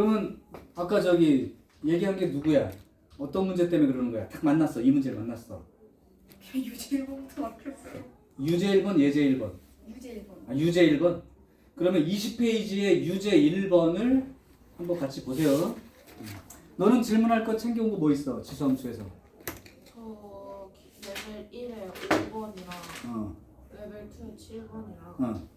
그러면 아까 저기 얘기한 게 누구야? 어떤 문제 때문에 그러는 거야? 딱 만났어. 이 문제를 만났어. 유제 1번부터 막혔어요. 유제 1번, 예제 1번. 유제 1번. 아, 유제 1번. 그러면 20페이지에 유제 1번을 한번 같이 보세요. 너는 질문할 거 챙겨온 거 뭐 있어? 지수함수에서. 저 레벨 1에 5번이랑 어. 레벨 2 7번이랑 어.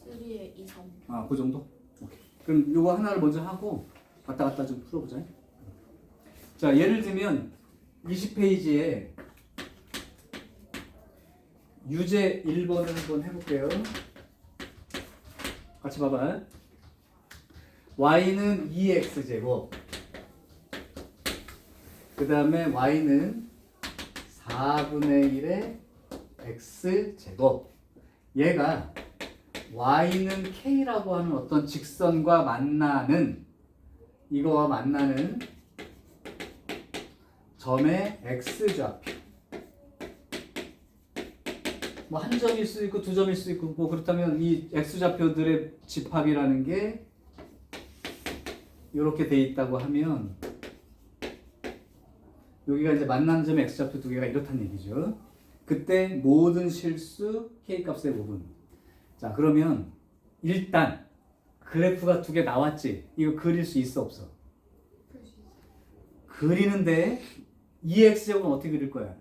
3에 2, 3. 아, 그 정도? 오케이. 그럼 요거 하나를 먼저 하고 갔다 갔다 좀 풀어보자. 자, 예를 들면 20페이지에 유제 1번을 한번 해볼게요. 같이 봐봐. y는 2x제곱, 그 다음에 y는 4분의 1의 x제곱. 얘가 y는 k라고 하는 어떤 직선과 만나는, 이거와 만나는 점의 x좌표. 뭐 한 점일 수도 있고 두 점일 수도 있고, 뭐 그렇다면 이 x좌표들의 집합이라는 게 이렇게 돼 있다고 하면 여기가 이제 만나는 점의 x좌표 두 개가 이렇다는 얘기죠. 그때 모든 실수 k값의 부분. 자, 그러면 일단 그래프가 두 개 나왔지. 이거 그릴 수 있어 없어? 그리는데 이 x제곱은 어떻게 그릴 거야?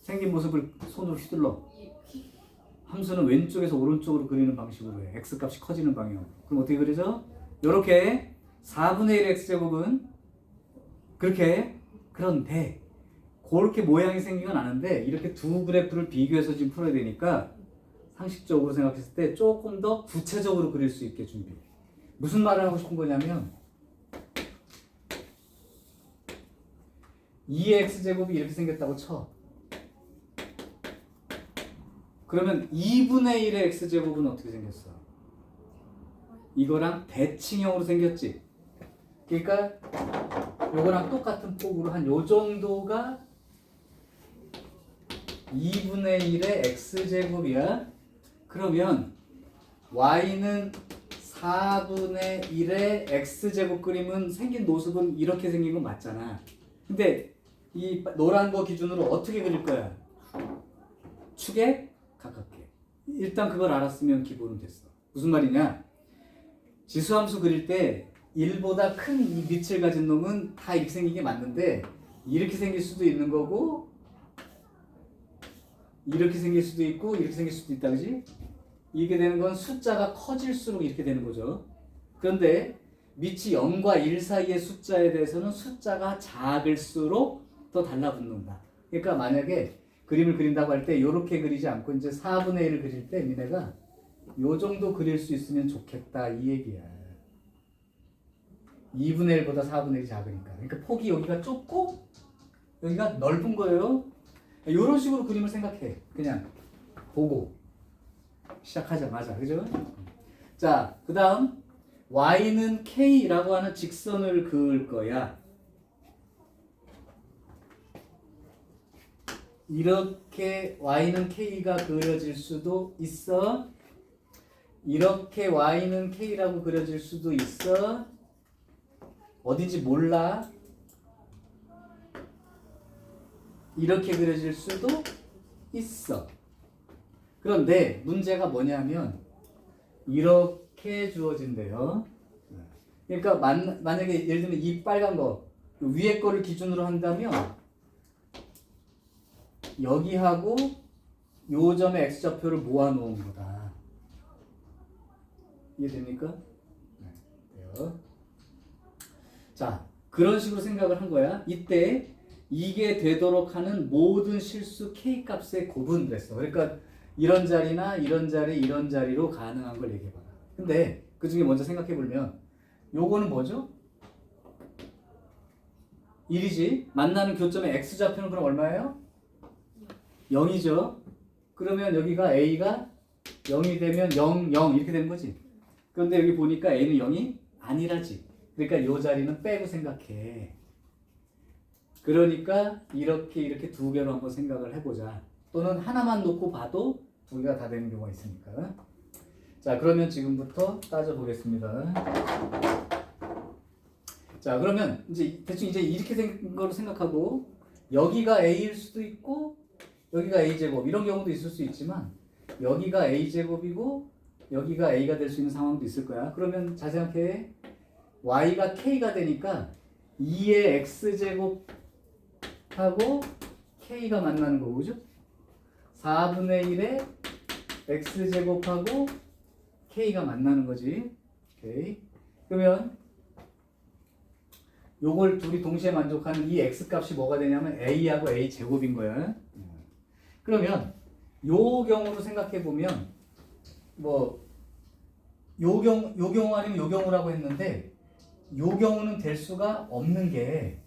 생긴 모습을 손으로 휘둘러. 함수는 왼쪽에서 오른쪽으로 그리는 방식으로 해. x값이 커지는 방향. 그럼 어떻게 그리죠? 이렇게 4분의 1 x제곱은 그렇게. 그런데 그렇게 모양이 생긴 건 아는데 이렇게 두 그래프를 비교해서 지금 풀어야 되니까 상식적으로 생각했을 때 조금 더 구체적으로 그릴 수 있게 준비해. 무슨 말을 하고 싶은 거냐면 2x제곱이 이렇게 생겼다고 쳐. 그러면 2분의 1의 x제곱은 어떻게 생겼어? 이거랑 대칭형으로 생겼지. 그러니까 요거랑 똑같은 폭으로 한 요 정도가 2분의 1의 x제곱이야. 그러면 y는 4분의 1의 x제곱 그림은 생긴 모습은 이렇게 생긴 건 맞잖아. 근데 이 노란 거 기준으로 어떻게 그릴 거야? 축에 가깝게. 일단 그걸 알았으면 기본은 됐어. 무슨 말이냐? 지수함수 그릴 때 1보다 큰 이 밑을 가진 놈은 다 이렇게 생긴 게 맞는데 이렇게 생길 수도 있는 거고 이렇게 생길 수도 있고 이렇게 생길 수도 있다, 그지? 이게 되는 건 숫자가 커질수록 이렇게 되는 거죠. 그런데 밑이 0과 1 사이의 숫자에 대해서는 숫자가 작을수록 더 달라붙는다. 그러니까 만약에 그림을 그린다고 할 때 이렇게 그리지 않고 이제 4분의 1을 그릴 때 니네가 요 정도 그릴 수 있으면 좋겠다 이 얘기야. 2분의 1보다 4분의 1이 작으니까. 그러니까 폭이 여기가 좁고 여기가 넓은 거예요. 이런 식으로 그림을 생각해. 그냥 보고 시작하자마자. 그죠? 자, 그 다음 y는 k라고 하는 직선을 그을 거야. 이렇게 y는 k가 그려질 수도 있어. 이렇게 y는 k라고 그려질 수도 있어. 어딘지 몰라. 이렇게 그려질 수도 있어. 그런데 문제가 뭐냐면 이렇게 주어진대요. 그러니까 만약에 예를 들면 이 빨간 거 위에 거를 기준으로 한다면 여기하고 요 점의 x좌표를 모아놓은 거다. 이해됩니까? 네, 돼요. 자, 그런 식으로 생각을 한 거야. 이때 이게 되도록 하는 모든 실수 k값의 곱은 그랬어. 그러니까 이런 자리나 이런 자리, 이런 자리로 가능한 걸 얘기해봐라. 근데 그 중에 먼저 생각해보면 요거는 뭐죠? 1이지. 만나는 교점의 x좌표는 그럼 얼마예요? 0이죠. 그러면 여기가 a가 0이 되면 0, 0 이렇게 되는 거지. 그런데 여기 보니까 a는 0이 아니라지. 그러니까 이 자리는 빼고 생각해. 그러니까 이렇게 두 개로 한번 생각을 해보자. 또는 하나만 놓고 봐도 두 개가 다 되는 경우가 있으니까. 자, 그러면 지금부터 따져보겠습니다. 자, 그러면 이제 대충 이제 이렇게 된 거로 생각하고 여기가 A일 수도 있고 여기가 A제곱 이런 경우도 있을 수 있지만 여기가 A제곱이고 여기가 A가 될 수 있는 상황도 있을 거야. 그러면 잘 생각해. Y가 K가 되니까 2의 X제곱하고 K가 만나는 거고, 그죠? 4분의 1의 X제곱하고 K가 만나는 거지. 오케이. 그러면 요걸 둘이 동시에 만족하는 이 X값이 뭐가 되냐면 A하고 A제곱인 거야. 그러면 요 경우로 생각해 보면 뭐 요 경우 아니면 요 경우라고 했는데 요 경우는 될 수가 없는 게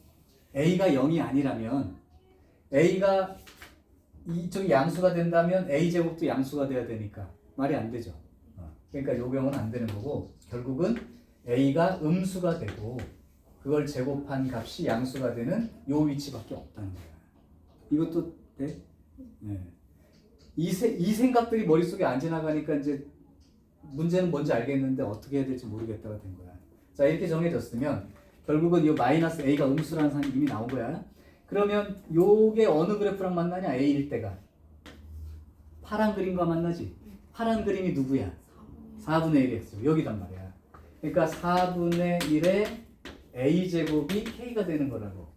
A가 0이 아니라면 A가 이쪽이 양수가 된다면 A제곱도 양수가 돼야 되니까 말이 안 되죠. 그러니까 요 경우는 안 되는 거고 결국은 A가 음수가 되고 그걸 제곱한 값이 양수가 되는 요 위치밖에 없다는 거야. 이것도 돼? 네. 이 생각들이 머릿속에 안 지나가니까 이제 문제는 뭔지 알겠는데 어떻게 해야 될지 모르겠다가 된 거야. 자, 이렇게 정해졌으면 결국은 이 마이너스 A가 음수라는 사람이 이미 나온 거야. 그러면 요게 어느 그래프랑 만나냐? A일 때가 파란 그림과 만나지? 파란 그림이 누구야? 4분의 1의 X 여기단 말이야. 그러니까 4분의 1의 A제곱이 K가 되는 거라고.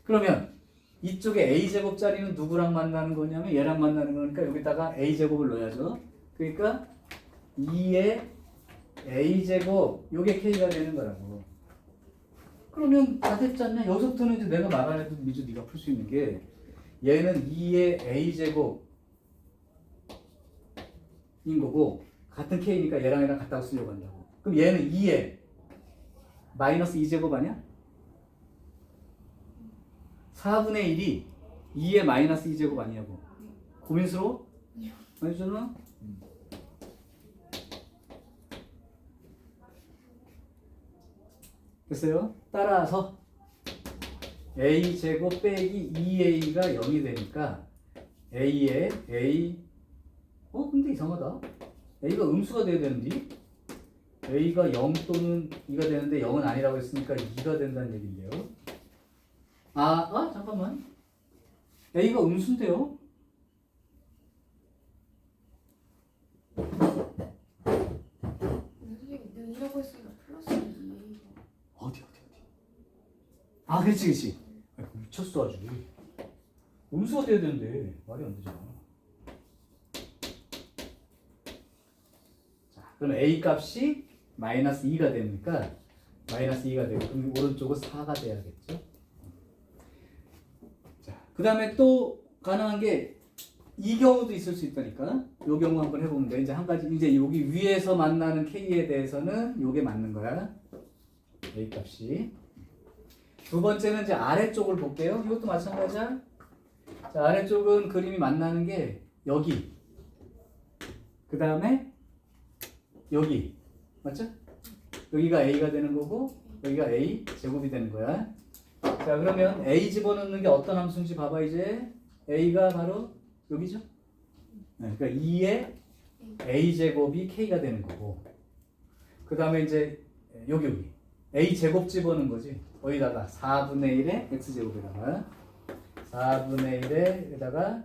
그러면 이쪽에 A제곱짜리는 누구랑 만나는 거냐면 얘랑 만나는 거니까 여기다가 A제곱을 넣어야죠. 그러니까 2의 A제곱 요게 K가 되는 거라고. 그러면 다 됐지 않냐? 여기서부터는 이제 내가 말 안 해도 미주 네가 풀 수 있는 게 얘는 2의 A제곱인 거고 같은 K니까 얘랑 같다고 쓰려고 한다고. 그럼 얘는 2의 마이너스 2제곱 아니야? 4분의 1이 2의 마이너스 2제곱 아니냐고. 고민스러워? 아니잖아? 됐어요? 따라서 A제곱 빼기 2A가 0이 되니까 A의 A 근데 이상하다. A가 음수가 돼야 되는데 A가 0 또는 2가 되는데 0은 아니라고 했으니까 2가 된다는 얘기인데요. 잠깐만. A가 음수인데요? 선생님 능이라고 했으니까 플러스 2A가 어디. 그렇지. 미쳤어 아주. 음수가 돼야 되는데 말이 안 되잖아. 자, 그럼 A 값이 마이너스 2가 되니까 마이너스 2가 되고 그럼 오른쪽은 4가 돼야겠죠. 자, 그 다음에 또 가능한 게 이 경우도 있을 수 있다니까. 요 경우 한번 해보면 돼. 이제 한 가지 이제 여기 위에서 만나는 K에 대해서는 요게 맞는 거야. A 값이. 두 번째는 이제 아래쪽을 볼게요. 이것도 마찬가지야. 자, 아래쪽은 그림이 만나는 게 여기. 그 다음에 여기. 맞죠? 여기가 A가 되는 거고 여기가 A 제곱이 되는 거야. 자, 그러면 A 집어넣는 게 어떤 함수인지 봐봐 이제. A가 바로 여기죠? 네, 그러니까 2의 A 제곱이 K가 되는 거고. 그 다음에 이제 여기 A 제곱 집어넣는 거지. 거기다가 4분의 1의 X 제곱에다가 4분의 1에다가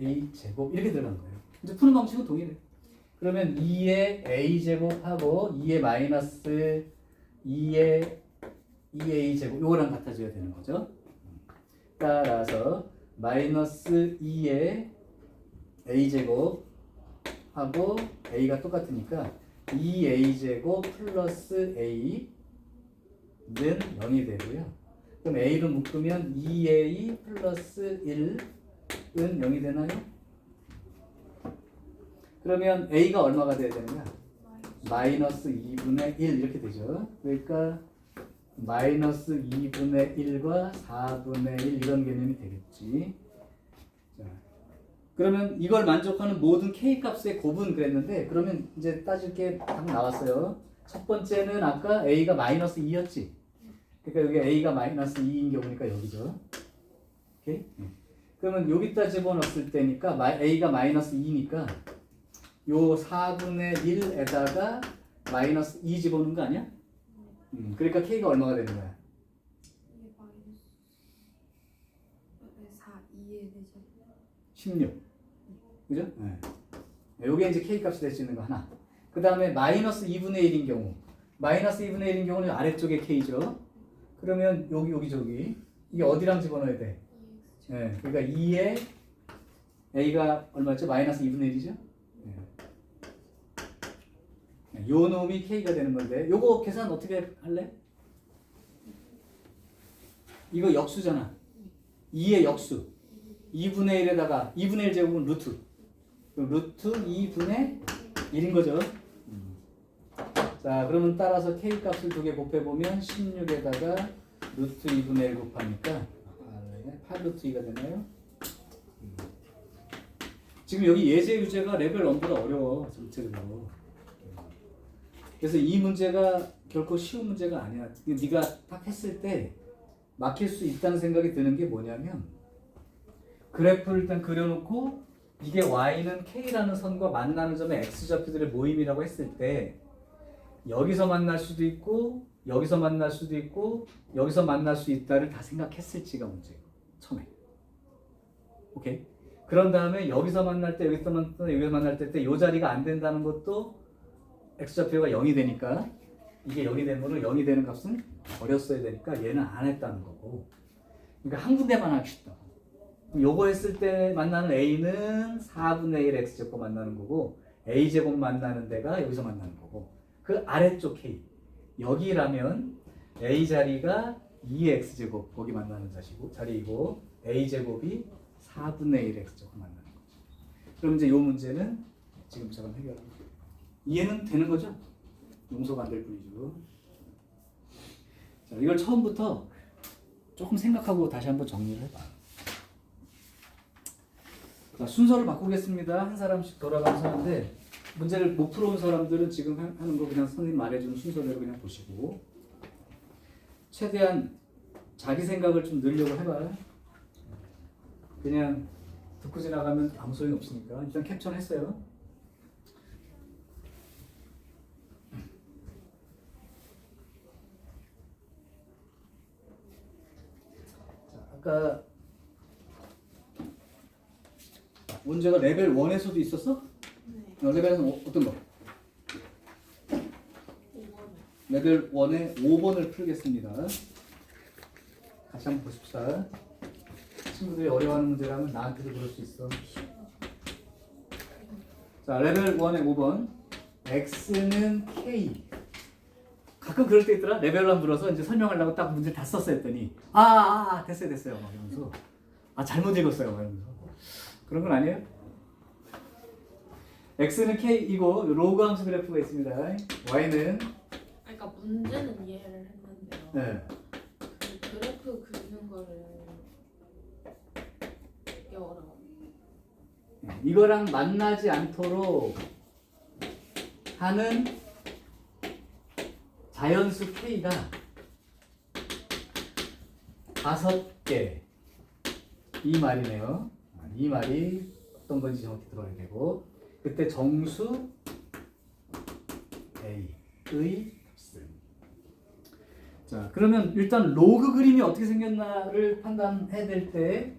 A 제곱 이렇게 들어간 거예요. 이제 푸는 방식은 동일해. 그러면 2의 A 제곱하고 2의 마이너스 2의 2A 제곱 요거랑 같아져야 되는 거죠. 따라서 마이너스 2의 A 제곱 하고 A가 똑같으니까 2A 제곱 플러스 A는 0이 되고요. 그럼 A로 묶으면 2A 플러스 1은 0이 되나요? 그러면 A가 얼마가 돼야 되느냐? 마이너스 2분의 1 이렇게 되죠. 그러니까 마이너스 2분의 1과 4분의 1 이런 개념이 되겠지. 자, 그러면 이걸 만족하는 모든 K 값의 곱은 그랬는데 그러면 이제 따질 게 딱 나왔어요. 첫 번째는 아까 A가 마이너스 2였지. 그러니까 여기 A가 마이너스 2인 경우니까 여기죠. 오케이? 그러면 여기다 집어넣었을 때니까 A가 마이너스 2니까 요 4분의 1에다가 마이너스 2 집어넣은 거 아니야? 그러니까 K가 얼마가 되는 거야? 이게 마이너스 4 2의 대제곱 16. 그죠? 네. 요게 이제 K 값이 될 수 있는 거 하나. 그 다음에 마이너스 2분의 1인 경우. 마이너스 2분의 1인 경우는 아래쪽에 K죠. 그러면 여기 저기. 이게 어디랑 집어넣어야 돼? 네. 그러니까 2에 A가 얼마죠? 마이너스 2분의 1이죠? 네. 요 놈이 K가 되는 건데 요거 계산 어떻게 할래? 이거 역수잖아. 2의 역수. 2분의 1에다가 2분의 1 제곱은 루트. 그럼 루트 2분의 1인 거죠. 자, 그러면 따라서 K 값을 두 개 곱해보면 16에다가 루트 2분의 1 곱하니까 8루트 2가 되나요? 지금 여기 예제 유제가 레벨 1보다 어려워 전체적으로. 그래서 이 문제가 결코 쉬운 문제가 아니야. 네가 딱 했을 때 막힐 수 있다는 생각이 드는 게 뭐냐면 그래프를 일단 그려놓고 이게 y는 k라는 선과 만나는 점의 x좌표들의 모임이라고 했을 때 여기서 만날 수도 있고 여기서 만날 수도 있고 여기서 만날 수 있다를 다 생각했을지가 문제고 처음에. 오케이? 그런 다음에 여기서 만날 때 여기서 만날 때 여기서 만날 때 이 자리가 안 된다는 것도 x좌표가 0이 되니까 이게 0이 되는 거는 0이 되는 값은 버렸어야 되니까 얘는 안 했다는 거고. 그러니까 한 군데만 하기 쉽다. 요거 했을 때 만나는 a는 4분의 1 x제곱 만나는 거고 a제곱 만나는 데가 여기서 만나는 거고 그 아래쪽 k 여기라면 a 자리가 2x제곱 거기 만나는 자리이고 a제곱이 4분의 1 x제곱 만나는 거죠. 그럼 이제 요 문제는 지금처럼 해결합니다. 이해는 되는 거죠? 용서가 안 될 뿐이죠. 자, 이걸 처음부터 조금 생각하고 다시 한번 정리를 해봐. 자, 순서를 바꾸겠습니다. 한 사람씩 돌아가면서 하는데 문제를 못 풀어온 사람들은 지금 하는 거 그냥 선생님 말해주는 순서대로 그냥 보시고 최대한 자기 생각을 좀 늘려고 해봐요. 그냥 듣고 지나가면 아무 소용이 없으니까 일단 캡처를 했어요. 자, 아까 문제가 레벨 1에서도 있었어? 네. 레벨은 어떤 거? 5번 레벨 1의 5번을 풀겠습니다. 같이 한번 보십시다. 친구들이 어려워하는 문제라면 나한테도 그럴 수 있어. 자, 레벨 1의 5번. x는 k. 가끔 그럴 때 있더라. 레벨 1 물어서 이제 설명하려고 딱 문제 다 썼어 했더니 됐어요. 막 이러면서 잘못 읽었어요. 막 이러면서. 그런 건 아니에요? x는 k이고 로그 함수 그래프가 있습니다. y는 그러니까 문제는 이해를 했는데요. 네. 그 그래프 그리는 거를 되게 어려워. 이거랑 만나지 않도록 하는 자연수 k가 5개 이 말이네요. 이 말이 어떤 건지 정확히 들어야 되고 그때 정수 A의 값을 자 그러면 일단 로그 그림이 어떻게 생겼나를 판단해야 될 때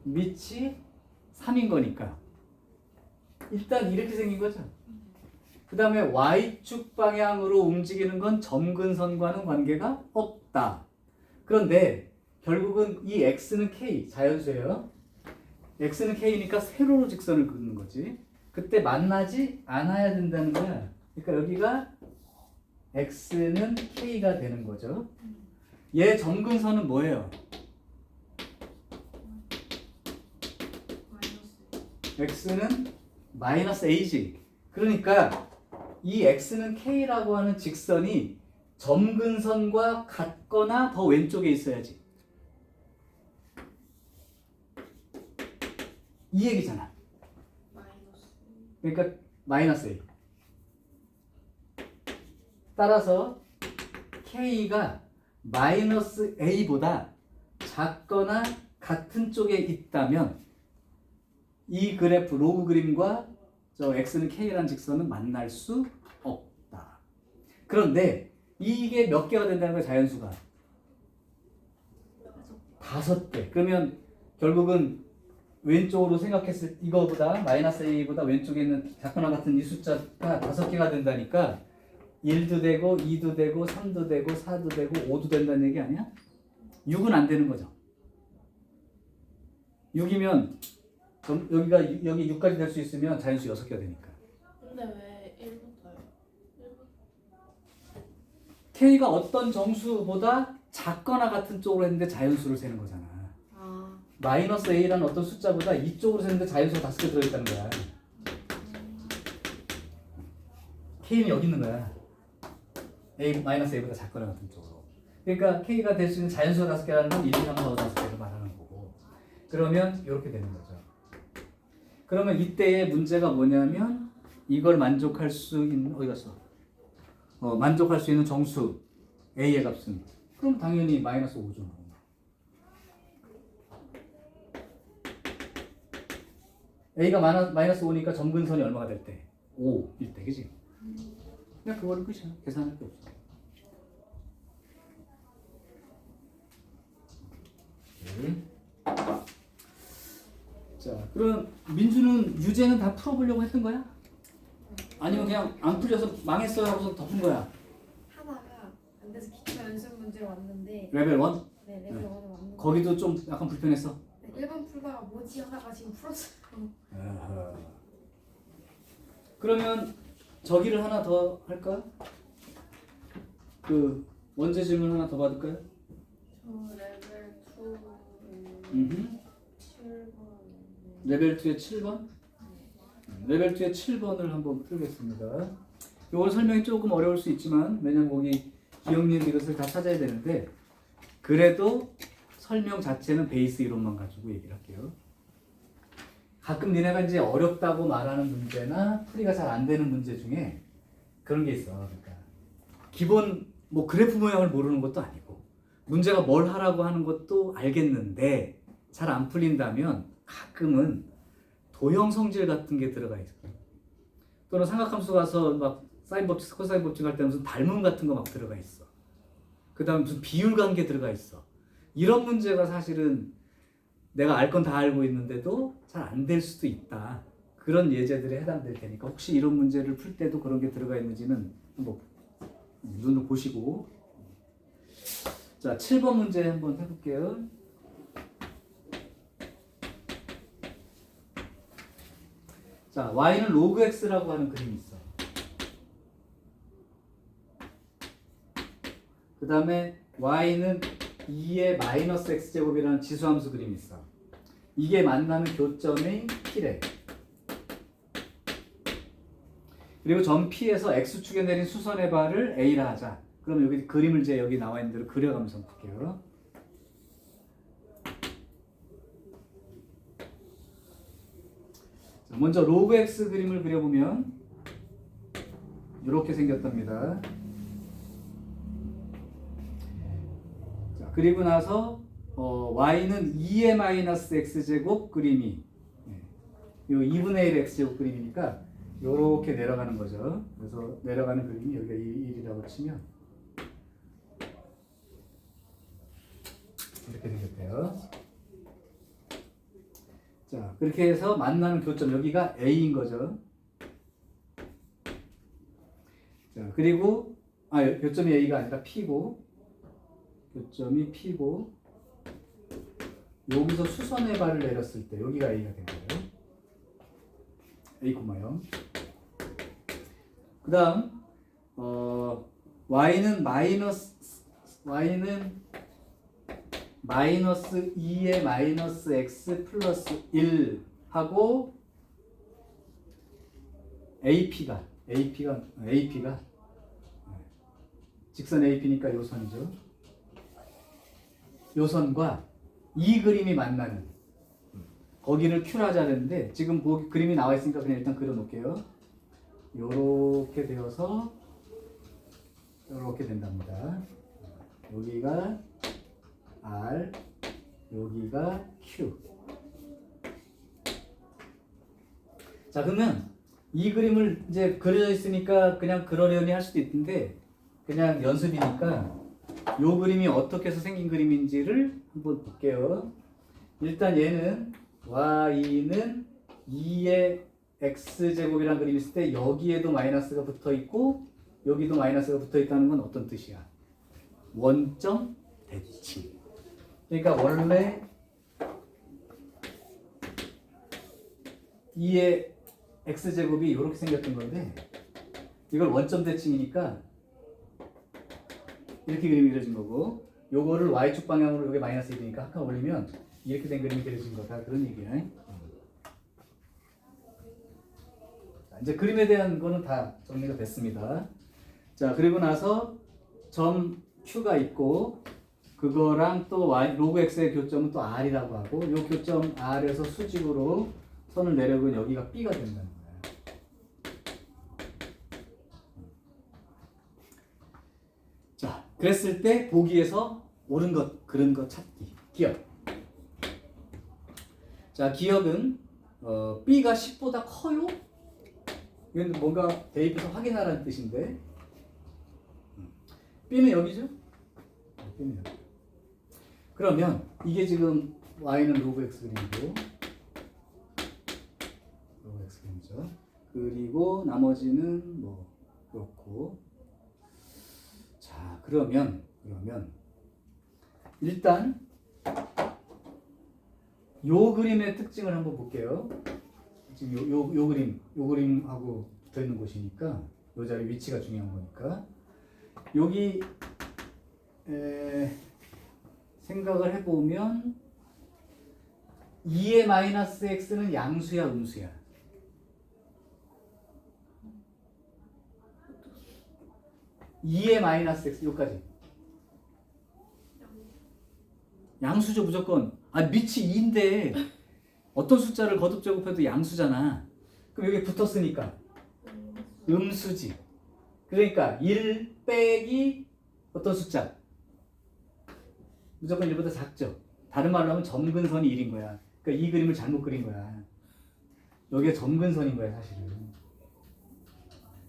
밑이 3인 거니까 일단 이렇게 생긴 거죠. 그 다음에 Y축 방향으로 움직이는 건 점근선과는 관계가 없다. 그런데 결국은 이 X는 K 자연수예요. X는 K니까 세로로 직선을 그리는 거지. 그때 만나지 않아야 된다는 거야. 그러니까 여기가 X는 K가 되는 거죠. 얘 점근선은 뭐예요? X는 마이너스 A지. 그러니까 이 X는 K라고 하는 직선이 점근선과 같거나 더 왼쪽에 있어야지. 이 얘기잖아. 그러니까 마이너스 A. 따라서 K가 마이너스 A보다 작거나 같은 쪽에 있다면 이 그래프 로그 그림과 저 x는 k라는 직선은 만날 수 없다. 그런데 이게 몇 개가 된다는 거야, 자연수가? 5개. 그러면 결국은 왼쪽으로 생각했을 이거보다 마이너스 a보다 왼쪽에 있는 작거나 같은 이 숫자가 5개가 된다니까 1도 되고 2도 되고 3도 되고 4도 되고 5도 된다는 얘기 아니야? 6은 안 되는 거죠. 6이면 여기가 여기 6까지 될 수 있으면 자연수 6개가 되니까. 근데 왜 1부터요? 1부 k가 어떤 정수보다 작거나 같은 쪽으로 했는데 자연수를 세는 거잖아. 아, 마이너스 a라는 어떤 숫자보다 이쪽으로 세는데 자연수가 5개 들어있다는 거야. k는 여기 있는 거야. 마이너스 a보다 작거나 같은 쪽으로. 그러니까 k가 될 수 있는 자연수가 5개라는 건 1, 2, 3, 4, 5, 5개를 말하는 거고. 그러면 이렇게 되는 거죠. 그러면 이때의 문제가 뭐냐면 이걸 만족할 수 있는 어디 갔어? 만족할 수 있는 정수 a의 값은 그럼 당연히 마이너스 5죠. a가 마이너스 5니까 점근선이 얼마가 될 때? 5일 때, 그지? 그냥 그거는 끝이야. 계산할 게 없어. 오케이. 자, 그럼 민주는 유제는 다 풀어보려고 했던 거야? 아니면 그냥 안 풀려서 망했어요 하고서 덮은 거야? 하다가 안 돼서 기초 연습 문제로 왔는데 레벨 1? 네 레벨 1을 왔는데 거기도 좀 약간 불편했어? 네, 1번 풀다가 뭐지 하다가 지금 풀었어요. 아하. 그러면 저기를 하나 더 할까? 그 원제 질문 하나 더 받을까요? 저 레벨 음흠. 7번. 레벨 2의 7번? 레벨 2의 7번을 한번 풀겠습니다. 이걸 설명이 조금 어려울 수 있지만 왜냐면 거기 기억니은 이것을 다 찾아야 되는데 그래도 설명 자체는 베이스 이론만 가지고 얘기를 할게요. 가끔 니네가 이제 어렵다고 말하는 문제나 풀이가 잘 안 되는 문제 중에 그런 게 있어. 그러니까 기본 뭐 그래프 모양을 모르는 것도 아니고 문제가 뭘 하라고 하는 것도 알겠는데 잘 안 풀린다면 가끔은 도형 성질 같은 게 들어가 있어. 또는 삼각함수 가서 막 사인 법칙, 코사인 법칙 할 때 무슨 닮음 같은 거 막 들어가 있어. 그 다음에 무슨 비율 관계 들어가 있어. 이런 문제가 사실은 내가 알 건 다 알고 있는데도 잘 안 될 수도 있다. 그런 예제들에 해당될 테니까 혹시 이런 문제를 풀 때도 그런 게 들어가 있는지는 한번 눈을 보시고. 자, 7번 문제 한번 해볼게요. 자, y는 로그 x라고 하는 그림이 있어. 그 다음에 y는 2의 마이너스 x제곱이라는 지수함수 그림이 있어. 이게 만나는 교점이 P래. 그리고 점 P에서 x축에 내린 수선의 발을 A라 하자. 그럼 여기 그림을 이제 여기 나와 있는 대로 그려가면서 볼게요. 자, 먼저 로그 x 그림을 그려보면 이렇게 생겼답니다. 자, 그리고 나서 y는 2의 마이너스 x제곱 그림이 요 2분의 1 x제곱 그림이니까 요렇게 내려가는 거죠. 그래서 내려가는 그림이 여기가 1이라고 치면 이렇게 생겼대요. 자, 그렇게 해서 만나는 교점 여기가 A인 거죠. 자, 그리고 교점이 A가 아니라 P고 교점이 P고 여기서 수선의 발을 내렸을 때 여기가 A가 된 거예요. A, 0. 그 다음 y는 마이너스 2의 마이너스 x 플러스 1 하고 AP가 직선 AP니까 요 선이죠. 요 선과 이 그림이 만나는 거기를 Q라 하자는데 지금 그림이 나와 있으니까 그냥 일단 그려 놓을게요. 요렇게 되어서 요렇게 된답니다. 여기가 R, 여기가 Q. 자, 그러면 이 그림을 이제 그려져 있으니까 그냥 그러려니 할 수도 있는데 그냥 연습이니까 요 그림이 어떻게 해서 생긴 그림인지를 한번 볼게요. 일단 얘는 y는 2의 x제곱이라는 그림이 있을 때 여기에도 마이너스가 붙어 있고 여기도 마이너스가 붙어 있다는 건 어떤 뜻이야? 원점 대칭. 그러니까 원래 2의 x제곱이 이렇게 생겼던 건데 이걸 원점 대칭이니까 이렇게 그림이 그려진 거고 요거를 y축 방향으로 여기 마이너스 1이니까 한 칸 올리면 이렇게 된 그림이 그려진 거다 그런 얘기야. 자, 이제 그림에 대한 거는 다 정리가 됐습니다. 자, 그리고 나서 점 Q가 있고 그거랑 또 y 로그 x의 교점은 또 r이라고 하고 요 교점 r에서 수직으로 선을 내려보면 여기가 b가 된다는 거야. 자, 그랬을 때 보기에서 옳은 것, 그른 것 찾기. 기억. 자, 기억은 b가 10보다 커요? 이건 뭔가 대입해서 확인하라는 뜻인데 b는 여기죠? b는 여기. 그러면 이게 지금 y는 로그 x 그림이고 로그 x 그림이죠. 그리고 나머지는 뭐 그렇고. 자, 그러면 일단 요 그림의 특징을 한번 볼게요. 지금 요 그림하고 붙어 있는 곳이니까 요 자리 위치가 중요한 거니까 여기 생각을 해보면 2의 마이너스 x는 양수야 음수야? (2의 마이너스 x) 여기까지 양수죠 무조건. 아 밑이 2인데 어떤 숫자를 거듭 제곱해도 양수잖아. 그럼 여기 붙었으니까 음수지. 그러니까 1 빼기 어떤 숫자? 무조건 1보다 작죠. 다른 말로 하면 점근선이 1인 거야. 그러니까 이 그림을 잘못 그린 거야. 여기가 점근선인 거야 사실은.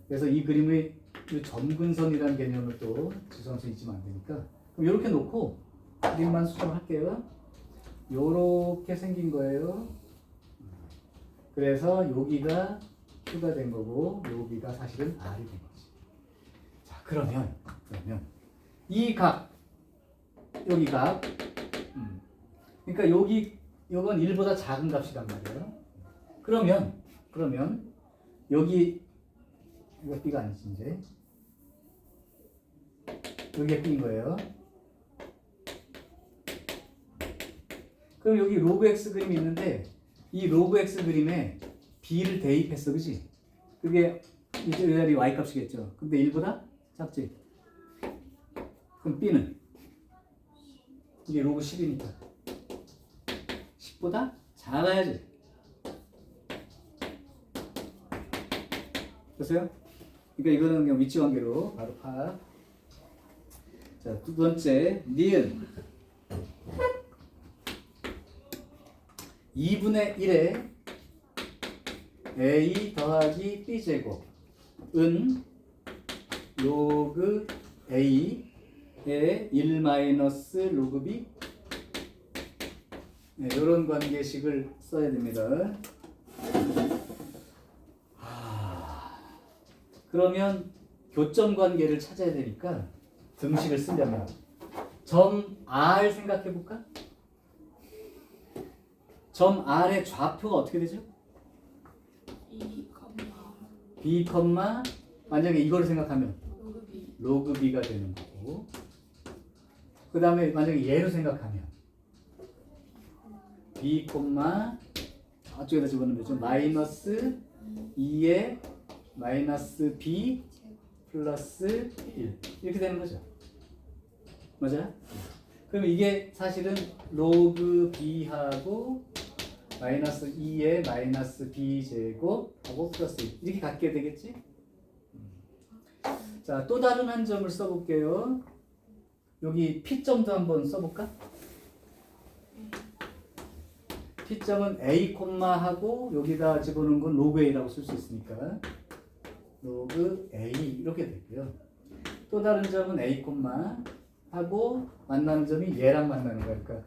그래서 이 그림의 이 점근선이라는 개념을 또 지수함수 잊으면 안 되니까 그럼 이렇게 놓고 그림만 수정할게요. 요렇게 생긴 거예요. 그래서 여기가 Q가 된 거고 여기가 사실은 R이 된 거지. 자, 그러면 이 각 여기 각 그러니까 요건 1보다 작은 값이란 말이에요. 그러면 여기 이거 B가 아니지 이제 여기가 B인 거예요. 그럼 여기 로그 x 그림이 있는데 이 로그 x 그림에 b를 대입했어, 그지? 그게 이제 이 자리 y 값이겠죠. 근데 1보다 작지? 그럼 b는 이게 로그 10이니까 10보다 작아야지. 보세요? 그러니까 이거는 그냥 위치 관계로 바로 파악. 자, 두 번째 니은 2분의 1에 a 더하기 b 제곱은 로그 a의 1 마이너스 로그 b 이런 관계식을 써야 됩니다. 그러면 교점 관계를 찾아야 되니까 등식을 쓰려면 점 R 생각해 볼까? 점 R의 좌표가 어떻게 되죠? B, 만약에 이거를 생각하면 로그 B가 되는 거고 그 다음에 만약에 얘로 생각하면 B, 저쪽에다 집어넣으면 되죠. 마이너스 2의 마이너스 B 플러스 1 이렇게 되는 거죠. 맞아요? 그럼 이게 사실은 로그 B하고 마이너스 2의 마이너스 B 제곱하고 플러스 1 이렇게 갖게 되겠지? 자, 또 다른 한 점을 써볼게요. 여기 P점도 한번 써볼까? P점은 A 콤마 하고 여기다 집어넣은 건 로그 A라고 쓸 수 있으니까 로그 A 이렇게 되고요. 또 다른 점은 A 콤마 하고 만나는 점이 얘랑 만나는 거니까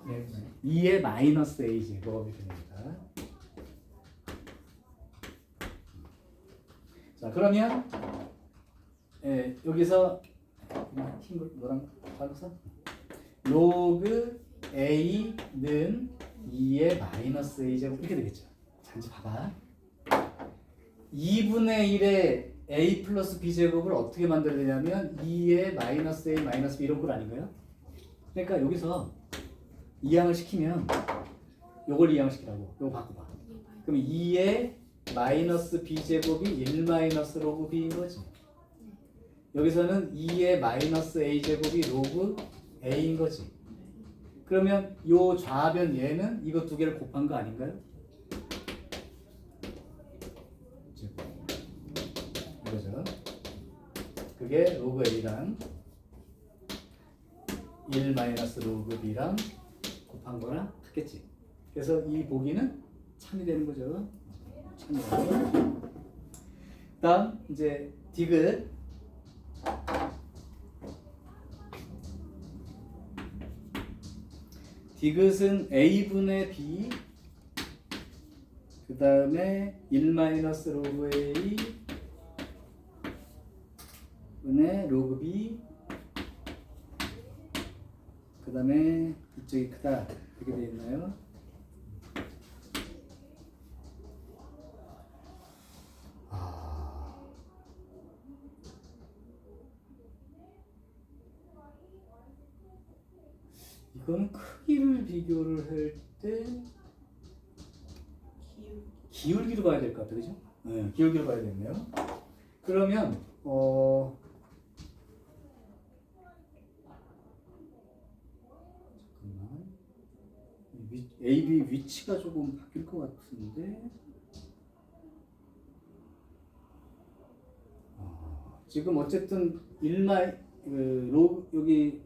이해가 2의 마이너스 A 제곱이 됩니다. 자 그러면 여기서 흰 노란 발라서 로그 A는 2의 마이너스 A 제곱 이렇게 되겠죠. 자 이제 봐봐. 2분의 1의 A 플러스 B 제곱을 어떻게 만들어야 되냐면 2의 마이너스 A 마이너스 B 이런 걸 아닌가요? 그러니까 여기서 이항을 시키면 요걸 이항시키라고 요거 바꿔봐. 그럼 2의 마이너스 B 제곱이 1 마이너스 로그 B인 거지. 여기서는 2의 마이너스 A 제곱이 로그 A인 거지. 그러면 요 좌변 얘는 이거 두 개를 곱한 거 아닌가요? 이거죠. 그게 로그 A랑 1 마이너스 로그 B랑 곱한 거랑 같겠지. 그래서 이 보기는 참이 되는 거죠. 참이. 다음 이제 디귿. 디귿은 A분의 B 그 다음에 1 마이너스 로그 A 분의 로그 B 그 다음에 이쪽이 크다 이렇게 되어 있나요? 이거는 크기를 비교를 할 때 기울기로 봐야 될 것 같아, 그죠? 네, 기울기로 봐야 되겠네요. 그러면 잠깐만 A, B 위치가 조금 바뀔 것 같은데 지금 어쨌든 1마이 로그 여기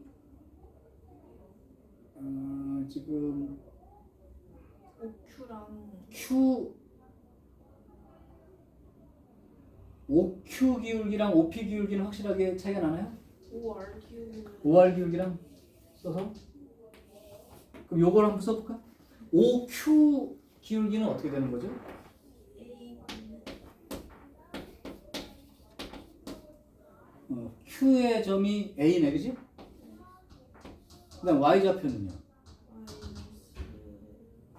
지금 OQ랑 OQ 기울기랑 OP 기울기는 확실하게 차이가 나나요? ORQ 5R 기울기랑 써서 그럼 요걸 한번 써볼까? OQ 기울기는 어떻게 되는 거죠? Q의 점이 A네, 그지? 그 다음 Y좌표는요?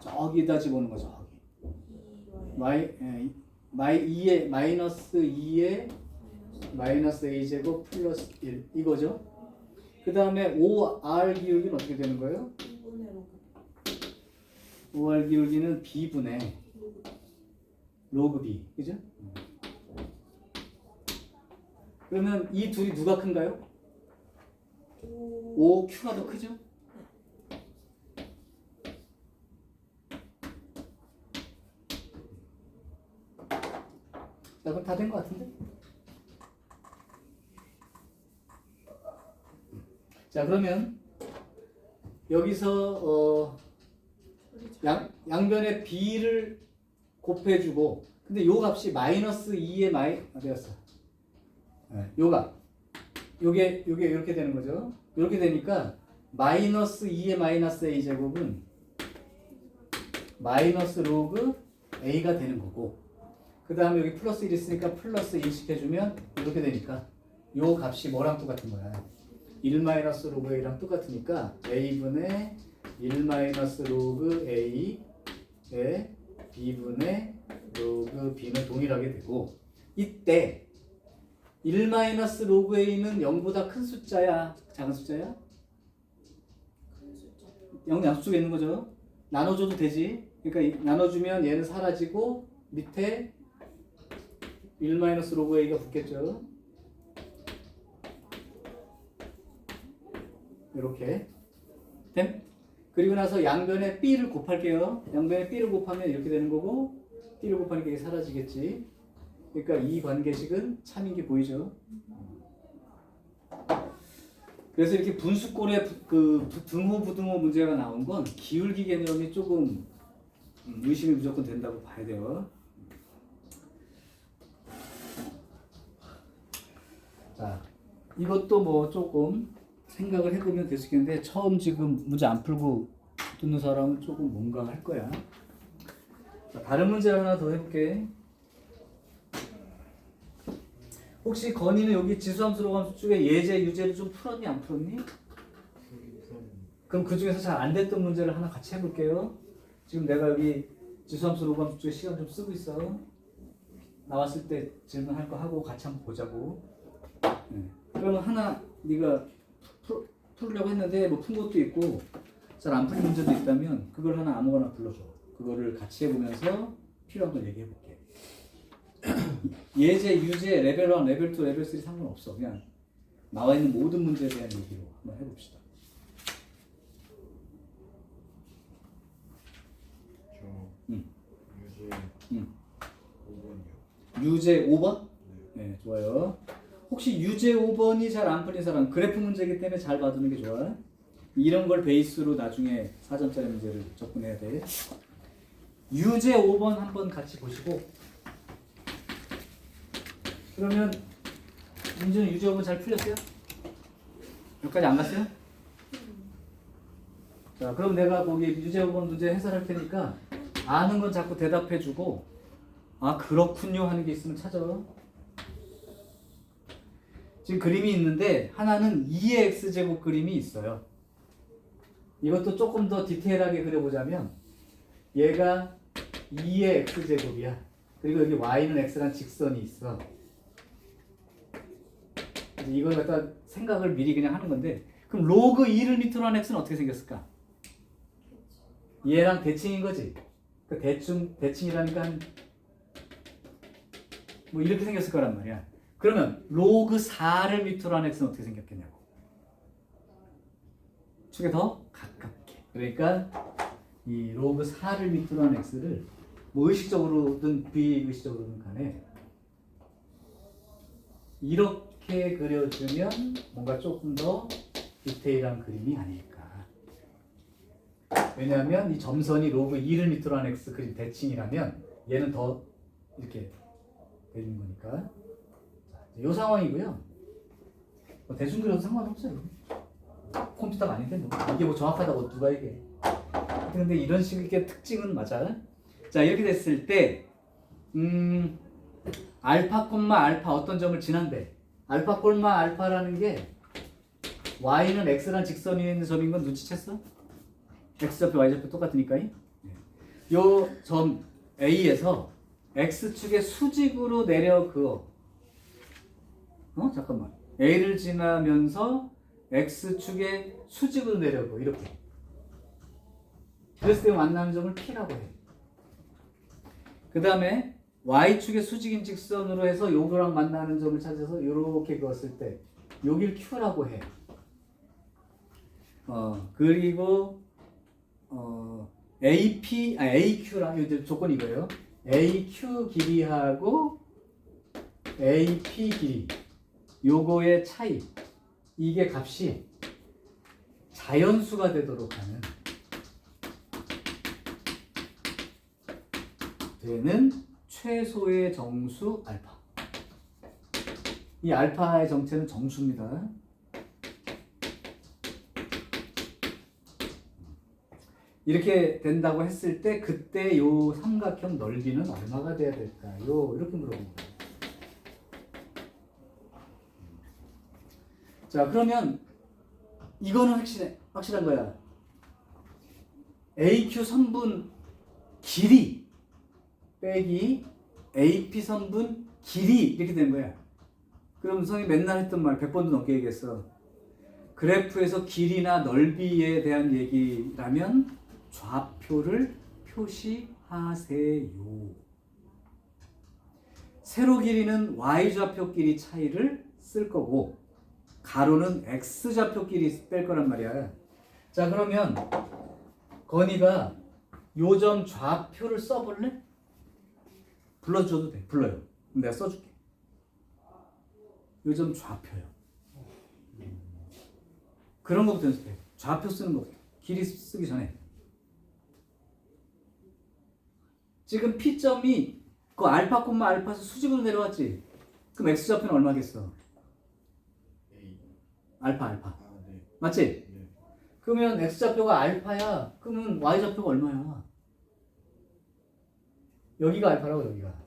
저기다 집어넣는 거죠. 저기. 2의 마이너스 2의 마이너스 A제곱 플러스 1 이거죠. 그 다음에 OR 기울기는 어떻게 되는 거예요? OR 기울기는 B분의 로그 B 그죠? 그러면 이 둘이 누가 큰가요? OQ가 더 크죠? 자 그럼 다 된 것 같은데? 자 그러면 여기서 양변에 B를 곱해주고 근데 요 값이 마이너스 2의 되었어. 네, 요 값. 요게 이렇게 되는 거죠. 이렇게 되니까 마이너스 2의 마이너스 A 제곱은 마이너스 로그 A가 되는 거고 그 다음에 여기 플러스 1 있으니까 플러스 1씩 해주면 이렇게 되니까 요 값이 뭐랑 똑같은 거야? 1 마이너스 로그 A랑 똑같으니까 A분의 1 마이너스 로그 A의 B분의 로그 B는 동일하게 되고 이때 1 마이너스 로그 A는 0보다 큰 숫자야? 작은 숫자야? 0 양쪽에 있는 거죠. 나눠줘도 되지. 그러니까 나눠주면 얘는 사라지고 밑에 1 마이너스 로그 A가 붙겠죠. 이렇게. 그리고 나서 양변에 B를 곱할게요. 양변에 B를 곱하면 이렇게 되는 거고 B를 곱하니까 이게 사라지겠지. 그러니까 이 관계식은 참인 게 보이죠. 그래서 이렇게 분수꼴의 그 등호 부등호 문제가 나온 건 기울기 개념이 조금 의심이 무조건 된다고 봐야 돼요. 자, 이것도 뭐 조금 생각을 해보면 될 수 있겠는데 처음 지금 문제 안 풀고 듣는 사람은 조금 뭔가 할 거야. 자, 다른 문제 하나 더 해볼게. 혹시 건이는 여기 지수함수 로함수 쪽에 예제 유제를 좀 풀었니 안 풀었니? 그럼 그 중에서 잘 안 됐던 문제를 하나 같이 해볼게요. 지금 내가 여기 지수함수 로함수 쪽에 시간 좀 쓰고 있어. 나왔을 때 질문할 거 하고 같이 한번 보자고. 네. 그러면 하나 네가 풀려고 했는데 뭐 푼 것도 있고 잘 안 풀린 문제도 있다면 그걸 하나 아무거나 불러줘. 그거를 같이 해보면서 필요한 걸 얘기해볼게. 예제, 유제, 레벨 1, 레벨 2, 레벨 3 상관없어. 그냥 나와 있는 모든 문제에 대한 얘기로 한번 해봅시다. 저 응. 유제 응. 5번이요. 유제 5번? 네, 좋아요. 혹시 유제 5번이 잘 안 풀린 사람, 그래프 문제이기 때문에 잘 봐두는 게 좋아. 이런 걸 베이스로 나중에 4점짜리 문제를 접근해야 돼. 유제 5번 한번 같이 보시고 그러면 민준은 유제 5번 잘 풀렸어요? 여기까지 안 갔어요? 자, 그럼 내가 거기 유제 5번 문제 해설할 테니까 아는 건 자꾸 대답해주고 아 그렇군요 하는 게 있으면 찾아. 지금 그림이 있는데 하나는 2의 x제곱 그림이 있어요. 이것도 조금 더 디테일하게 그려보자면 얘가 2의 x제곱이야. 그리고 여기 y는 x란 직선이 있어. 이걸 갖다 생각을 미리 그냥 하는 건데 그럼 로그 2를 밑으로 한 x는 어떻게 생겼을까? 얘랑 대칭인 거지. 그 대칭이라니까 한 뭐 이렇게 생겼을 거란 말이야. 그러면 로그 4를 밑으로 한 x는 어떻게 생겼겠냐고. 축에 더 가깝게. 그러니까 이 로그 4를 밑으로 한 x를 뭐 의식적으로든 비의식적으로든 간에 이렇게 그려주면 뭔가 조금 더 디테일한 그림이 아닐까. 왜냐하면 이 점선이 로그 2를 밑으로 한 x 그림 대칭이라면 얘는 더 이렇게 되는 거니까. 이 상황이고요. 뭐 대충 그려도 상관없어요. 컴퓨터가 아닌데 뭐 이게 뭐 정확하다고 누가 얘기해. 근데 이런 식의 특징은 맞아. 자, 이렇게 됐을 때 알파 콤마 알파 어떤 점을 지난대. 알파 콤마 알파라는 게 y는 x란 직선 위에 있는 점인 건 눈치챘어? x좌표 y좌표 똑같으니까. 요 점 A에서 x축의 수직으로 내려 그어. 잠깐만. A를 지나면서 x축의 수직으로 내려 그어. 이렇게. 그랬을 때 만나는 점을 P라고 해. 그 다음에 y축의 수직인 직선으로 해서 요거랑 만나는 점을 찾아서 이렇게 그었을 때 여길 Q라고 해. 그리고 AQ랑 이제 조건이 이거예요. AQ 길이하고 AP 길이 요거의 차이, 이게 값이 자연수가 되도록 하는 되는 최소의 정수 알파. 이 알파의 정체는 정수입니다. 이렇게 된다고 했을 때 그때 요 삼각형 넓이는 얼마가 돼야 될까요? 이렇게 물어보는 거예요. 자, 그러면 이거는 확실한 거야. AQ 선분 길이 빼기 AP 선분 길이 이렇게 되는 거야. 그럼 선생님이 맨날 했던 말 100번도 넘게 얘기했어. 그래프에서 길이나 넓이에 대한 얘기라면 좌표를 표시하세요. 세로 길이는 y좌표 길이 차이를 쓸 거고 가로는 x좌표 길이 뺄 거란 말이야. 자, 그러면 건이가 요점 좌표를 써볼래? 불러줘도 돼. 불러요. 내가 써줄게. 요점 좌표요. 그런 거부터 연습해. 좌표 쓰는 거부터. 길이 쓰기 전에. 지금 P점이 그 알파 콤마 알파에서 수직으로 내려왔지. 그럼 X좌표는 얼마겠어? A. 알파 네. 맞지? 네. 그러면 X좌표가 알파야. 그러면 Y좌표가 얼마야? 여기가 알파라고 여기가.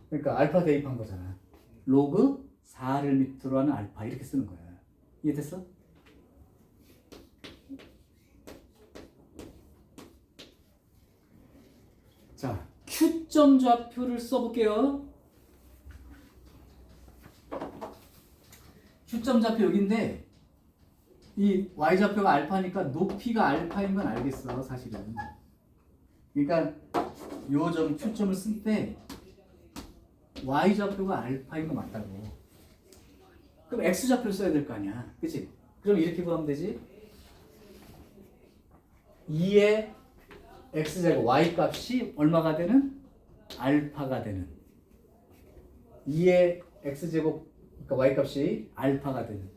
그러니까 알파 대입한 거잖아. 로그 4를 밑으로 하는 알파 이렇게 쓰는 거야. 이해됐어? 자, Q점 좌표를 써볼게요. Q점 좌표 여기인데 이 Y좌표가 알파니까 높이가 알파인 건 알겠어 사실은. 그러니까 요 점 Q점을 쓸 때 Y좌표가 알파인 거 맞다고. 그럼 X좌표를 써야 될 거 아니야. 그치? 그럼 이렇게 구하면 되지. 2의 X제곱 Y 값이 얼마가 되는? 알파가 되는. 2의 X제곱 그러니까 Y 값이 알파가 되는.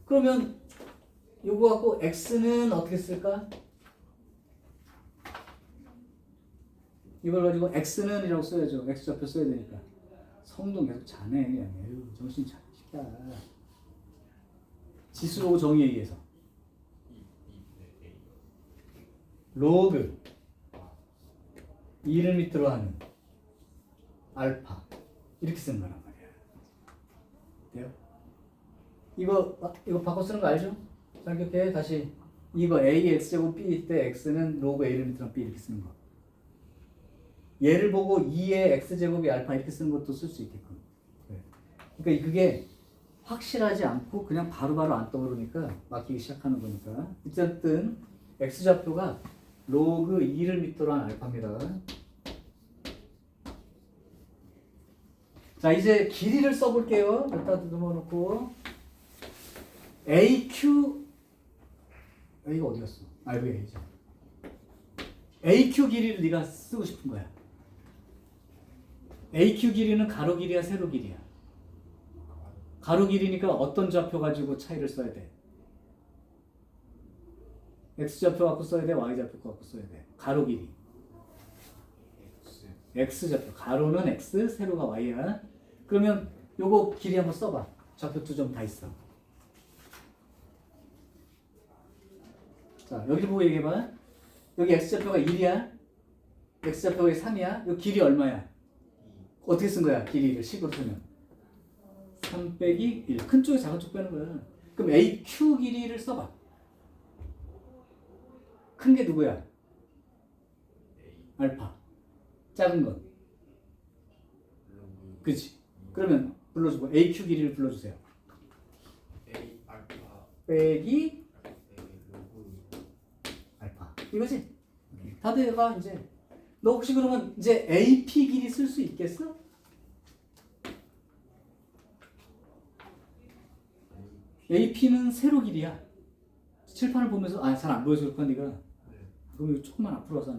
그러면 요거 갖고 X는 어떻게 쓸까? 이걸 가지고 X는 이라고 써야죠. X좌표 써야 되니까. 성동 계속 자네. 에휴, 정신 차리시다. 지수로 정의에 의해서. 로그 2를 밑으로 하는 알파 이렇게 쓰는 거란 말이야. 돼요? 이거 바꿔 쓰는 거 알죠? 자, 이렇게 다시 이거 A X제곱 B 때 X는 로그 A를 밑으로 한 B 이렇게 쓰는 거. 얘를 보고 2의 X제곱이 알파 이렇게 쓰는 것도 쓸 수 있게끔. 그러니까 그게 확실하지 않고 그냥 바로바로 안 떠오르니까 막히기 시작하는 거니까. 어쨌든 X좌표가 로그 2를 밑으로 한 알파입니다. 자, 이제 길이를 써볼게요. 여기다 넣어 놓고 AQ A가 어디 갔어? 여기 A죠. AQ 길이를 네가 쓰고 싶은 거야. AQ 길이는 가로 길이야, 세로 길이야? 가로 길이니까 어떤 좌표 가지고 차이를 써야 돼? X좌표 갖고 써야 돼? Y좌표 갖고 써야 돼? 가로 길이. X좌표. 가로는 X, 세로가 Y야. 그러면 요거 길이 한번 써봐. 좌표 두 점 다 있어. 자, 여기 보고 얘기해봐. 여기 X좌표가 1이야. X좌표가 3이야. 요 길이 얼마야? 어떻게 쓴 거야? 길이를 10으로 쓰면 3 빼기 1. 큰 쪽에 작은 쪽 빼는 거야. 그럼 AQ 길이를 써봐. 큰 게 누구야? 알파. 작은 건? 그치? 그러면 불러주고 AQ 길이를 불러주세요. A 알파 빼기 로그 알파. 이거지? 다들 얘가 이제 너 혹시 그러면 이제 AP 길이 쓸 수 있겠어? AP는 세로 길이야. 칠판을 보면서 잘 안 보여서 그렇구나 네가. 그럼 이거 조금만 앞으로 와서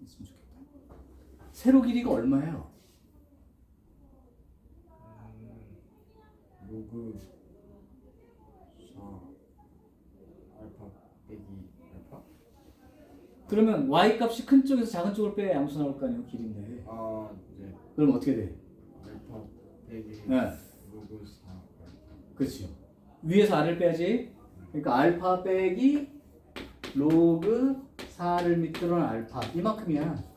있으면 좋겠다. 세로 길이가 얼마예요? 로그 4 알파 빼기 알파? 그러면 Y 값이 큰 쪽에서 작은 쪽을 빼야 양수 나올 거 아니에요, 길인데. 네. 그럼 어떻게 돼? 알파 빼기 네. 로그 4 알파. 그렇죠. 위에서 R을 빼야지. 그러니까 알파 빼기 로그 4를 밑으로 한 알파 이만큼이야.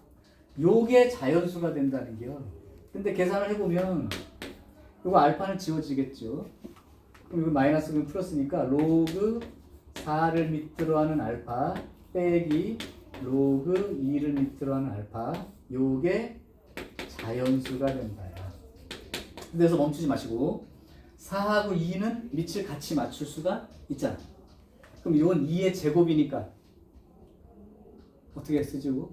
요게 자연수가 된다는 게요. 근데 계산을 해보면 요거 알파는 지워지겠죠. 그럼 이거 마이너스면 플러스니까 로그 4를 밑으로 하는 알파 빼기 로그 2를 밑으로 하는 알파 요게 자연수가 된다. 그래서 멈추지 마시고 4하고 2는 밑을 같이 맞출 수가 있잖아. 그럼 이건 2의 제곱이니까 어떻게 쓰지? 요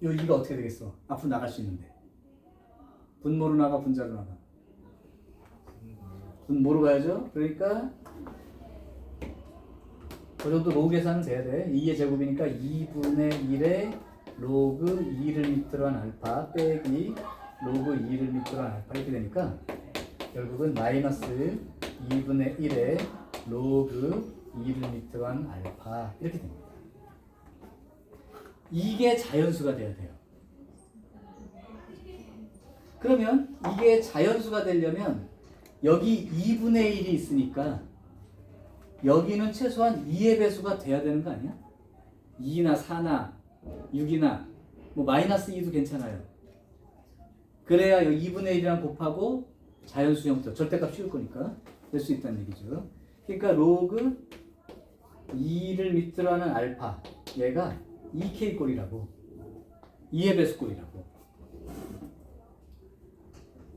2가 어떻게 되겠어? 앞으로 나갈 수 있는데 분모로 나가 분자로 나가? 분모로 가야죠. 그러니까 그 정도 로그 계산은 돼야 돼. 2의 제곱이니까 2분의 1에 로그 2를 밑으로 한 알파 빼기 로그 2를 밑으로 한 알파 이렇게 되니까 결국은 마이너스 2분의 1에 로그 2를 밑으로 한 알파 이렇게 됩니다. 이게 자연수가 돼야 돼요. 그러면 이게 자연수가 되려면 여기 2분의 1이 있으니까 여기는 최소한 2의 배수가 돼야 되는 거 아니야? 2나 4나 6이나 뭐 마이너스 2도 괜찮아요. 그래야 여기 2분의 1이랑 곱하고 자연수 형태, 절대값 씌울 거니까 될 수 있다는 얘기죠. 그러니까 로그 2를 밑으로 하는 알파 얘가 2k 꼴이라고, 2의 배수 꼴이라고.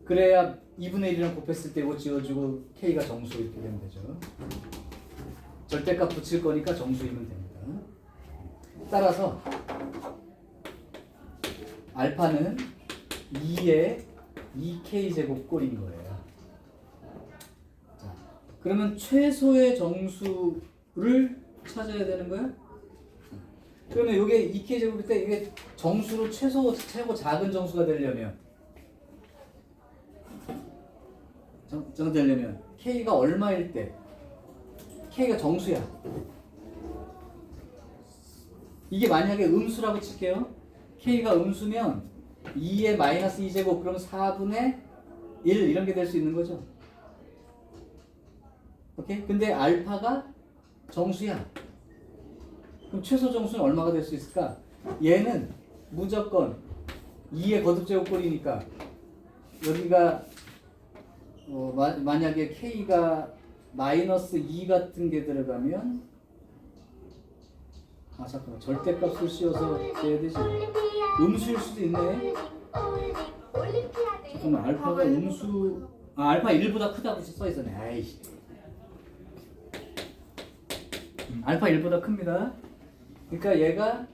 그래야 2분의 1이랑 곱했을 때 이거 지워주고 k가 정수 이렇게 되면 되죠. 절대값 붙일 거니까 정수이면 됩니다. 따라서 알파는 2의 2k 제곱 꼴인 거예요. 자, 그러면 최소의 정수를 찾아야 되는 거야? 그러면 이게 2k 제곱일 때 이게 정수로 최고 작은 정수가 되려면 되려면 k가 얼마일 때 k가 정수야. 이게 만약에 음수라고 칠게요. k가 음수면 2의 마이너스 2제곱 그럼 4분의 1 이런 게 될 수 있는 거죠. 오케이? 근데 알파가 정수야. 그럼 최소 정수는 얼마가 될 수 있을까? 얘는 무조건 2의 거듭제곱꼴이니까 여기가 만약에 k가 마이너스 2 같은 게 들어가면 잠깐만 절대값을 씌워서 써야 되지. 음수일 수도 있네. 잠깐만 알파가 음수 알파 1보다 크다고 써있었네. 아이씨. 알파 1보다 큽니다. 그러니까 얘가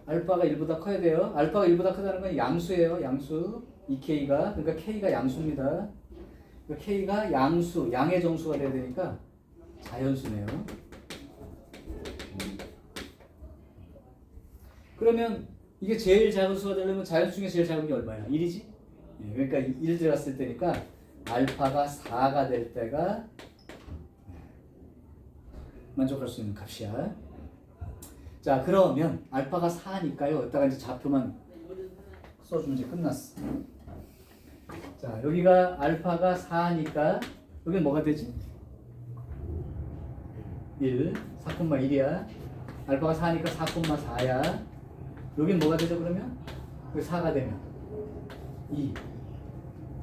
알파가 1보다 커야 돼요. 알파가 1보다 크다는 건 양수예요. 양수 2k가. 그러니까 k가 양수입니다. 그러니까 k가 양수, 양의 정수가 돼야 되니까 자연수네요. 그러면 이게 제일 작은 수가 되려면 자연수 중에 제일 작은 게 얼마야? 1이지? 그러니까 1 들어갔을 때니까 알파가 4가 될 때가 만족할 수 있는 값이야. 자, 그러면 알파가 4니까요. 여기다가 이제 좌표만 써주면 이제 끝났어. 자, 여기가 알파가 4니까 여기는 뭐가 되지? 1, 4,1이야. 알파가 4니까 4,4야. 여긴 뭐가 되죠 그러면? 여기 4가 되면 2,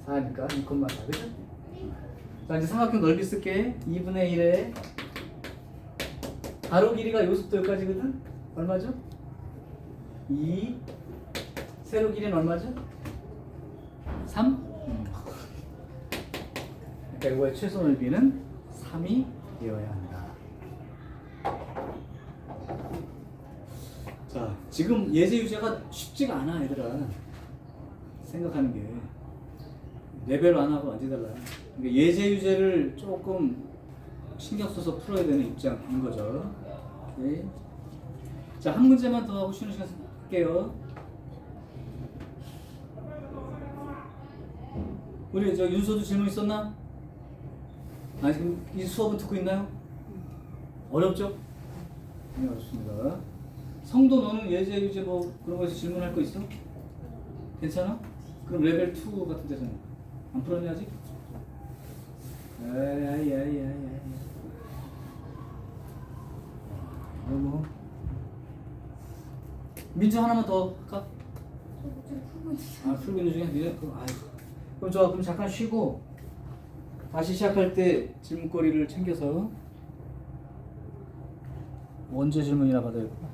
4니까 2,4 그죠? 자, 이제 삼각형 넓이 쓸게. 2분의 1에 가로 길이가 여기서부터 여기까지거든? 얼마죠? 2, 세로 길이는 얼마죠? 3? 그러니까 이거의 최소 넓이는 3이 되어야 한다. 자, 지금 예제 유제가 쉽지가 않아 얘들아. 생각하는 게 레벨 1하고 완전히 달라. 그러니까 예제 유제를 조금 신경 써서 풀어야 되는 입장인 거죠. 오케이. 자, 한 문제만 더 하고 쉬는 시간 쓸게요. 우리 저 윤서도 질문 있었나? 아, 지금 이 수업은 듣고 있나요? 어렵죠? 네, 어렵습니다. 성도 너는 예제 유제 뭐 그런 거에서 질문할 거 있어? 괜찮아? 그럼 레벨 2 같은 데서는 안 풀었니 아직? 아야야야야야. 뭐 민주 하나만 더 할까? 풀고 있는 중에 니네 그럼 그럼 잠깐 쉬고 다시 시작할 때 질문거리를 챙겨서 원제 질문이나 받아야 될 것 같아.